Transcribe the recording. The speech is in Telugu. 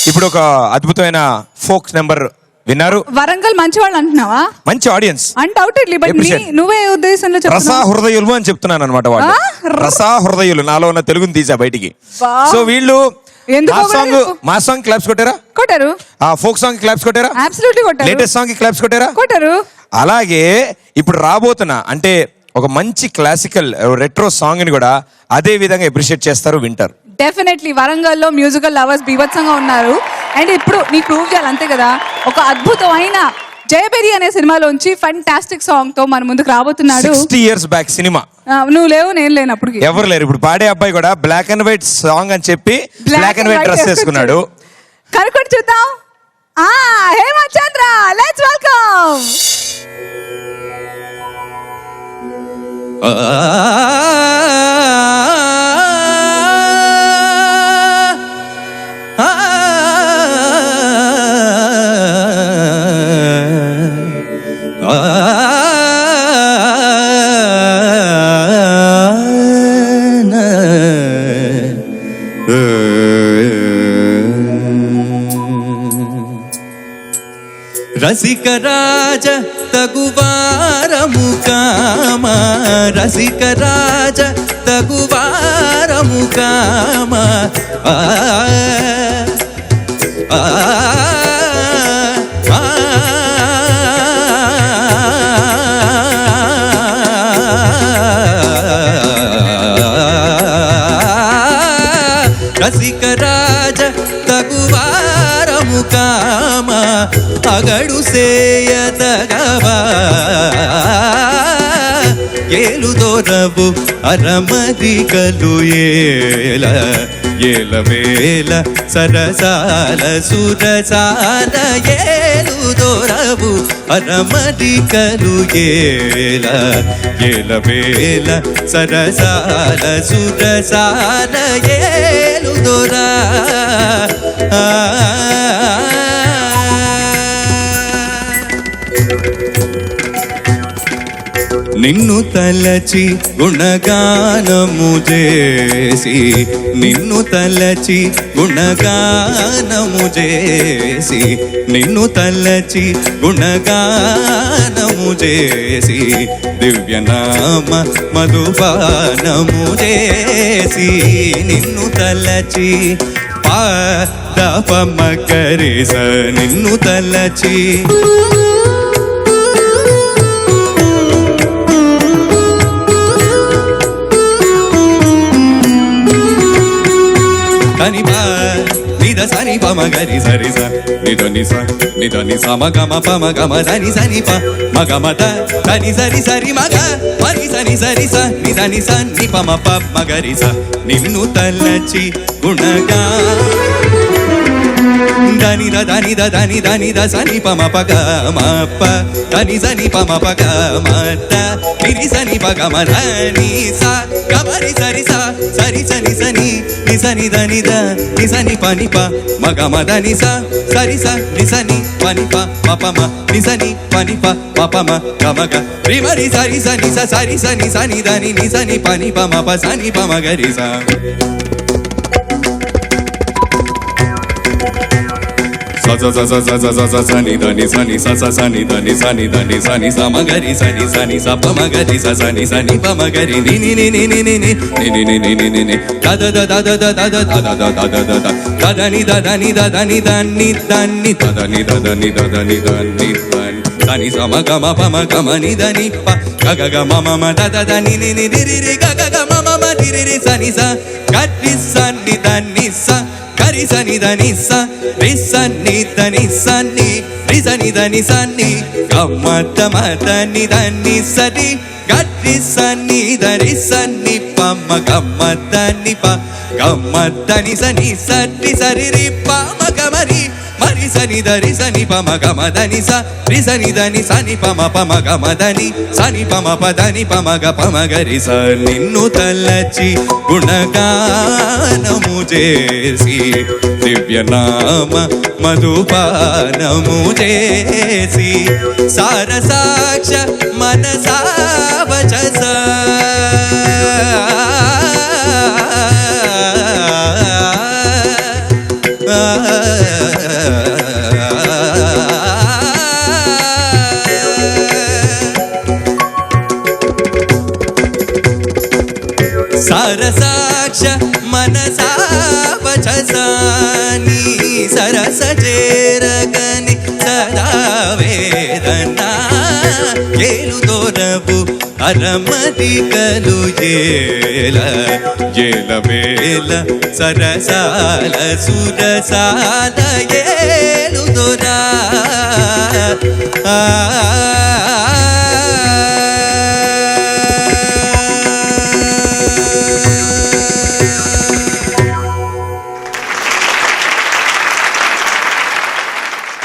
ఇప్పుడు ఒక అద్భుతమైన ఫోక్ నెంబర్ విన్నారు. వరంగల్ మంచి వాళ్ళు అంటున్నావా? మంచి ఆడియన్స్ అన్డౌటెడ్లీ, బట్ నువ్వే ఉద్దేశంలో రసా హృదయులు అని చెప్తున్నాను అనమాట. వాళ్ళు రసా హృదయులు, నాలో ఉన్న తెలుగుని తీసా బయటికి. సో వీళ్ళు మా సాంగ్ క్లాప్స్ కొట్టారా? కొట్టారు. ఆ ఫోక్ సాంగ్ క్లాప్స్ కొట్టారా? అబ్సల్యూట్లీ కొట్టారు. లేటెస్ట్ సాంగ్ క్లాప్స్ కొట్టారా? కొట్టారు. అలాగే ఇప్పుడు రాబోతున్న అంటే ఒక మంచి క్లాసికల్ రెట్రో సాంగ్ ని కూడా అదే విధంగా అప్రిషియేట్ చేస్తారు, వింటారు. డెఫినెట్లీ వరంగల్లో మ్యూజికల్ లవర్స్ బీభత్సంగా ఉన్నారు. అండ్ ఇప్పుడు నీకు ప్రూవ్ చేయాలి అంతే కదా. ఒక అద్భుతమైన జయబెరి అనే సినిమాలోంచి ఫంటాస్టిక్ సాంగ్ తో మన ముందుకు రాబోతున్నాడు. 60 years బ్యాక్ సినిమా. నువ్వు లేవు, నేను లేను అప్పుడు. ఎవరు లేరు. ఇప్పుడు పాడే అబ్బాయి కూడా బ్లాక్ అండ్ వైట్ సాంగ్ అని చెప్పి బ్లాక్ అండ్ వైట్ డ్రెస్ వేసుకున్నాడు. కనుక్కొని చూద్దాం. హేమంత్ చంద్ర, లెట్స్ వెల్కమ్. రసిక రాజ తగువారము కామ, రసిక రాజ తగువారము కామ. రసిక రాజ తగువారము కామ, అగడు సేయదగవా ఏలుదోరవు అరమరికలు ఏల ఏలవేల సరసాల సురసాల ఏలుదోరవు అరమరికలు ఏల ఏలవేల సరసాల సురసాల ఏలుదోరా. నిన్ను తలచి గుణగానము చేసి, నిన్ను తలచి గుణగానము చేసి, నిన్ను తలచి గుణగానము చేసి, దివ్యనామ మధుపానము చేసి, నిన్ను తలచి పాదపమకరిస, నిన్ను తలచి నిద సని పమ గరి సరి స నిద నిస నిద నిస మగమ పమ గమ దని సని ప మగమ ద దని సరి సరి మగ మరి సని సరి స నిద నిస ని పమ ప మగరి స. నిన్ను తలచి గుణగా దని ద దని ద దని దని ద సని పమ పగ మ ప దని సని పమ పగ మ ద నిరి సని పగ మ దని స గమరి సరి స సరి సని సని ని సని దని ద ని సని పని ప మగ మ దని స సరి స ని సని పని ప మ ప మ ని సని పని ప మ ప మ గ మ గ రి మరి సరి సని స సరి సని సని దని ని సని పని ప మ ప సని ప మ గ రి స. సని దని సని స సని దని సని దని సని స మగరి సని సని స ప మగరి స సని సని ప మగరి ని ని ని ని ని ని ని ని ని ని ని ని ని the the the the the the the the the the the the the the దని ద దని ద దని దని దని ద దని ద దని ద దని దని దని స మ గ మ ప మ గ మ ని దని ప గ గ గ మ మ మ ద ద ద ని ని ని రి రి రి గ గ గ మ మ మ రి రి రి సని స గ రి స ని దని స గరి సని దని స రి సని దని సని రి సని దని సని గమ తమ దని దని సని గరి సని దని సని ప మ గమ దని ప గమ దని సని సరి సరి రి ప మ గమ రి మరి సని దరి సని ప మ గమ దని స రి సని దని సని ప మ ప మ గమ దని సని ప మ ప దని ప మ గ ప మ గరి స. నిన్ను తలచి గుణగానము చేసి, దివ్యనామ మధుపానము చేసి, సారసాక్ష మనసా వచస సారసాక్ష మనసా వచసాని సరస చేరగని సదా వేదన ఏలు దొరవు అరమతి కలు జేల జేల వేల సరసాల సురసాల ఏలు దొరా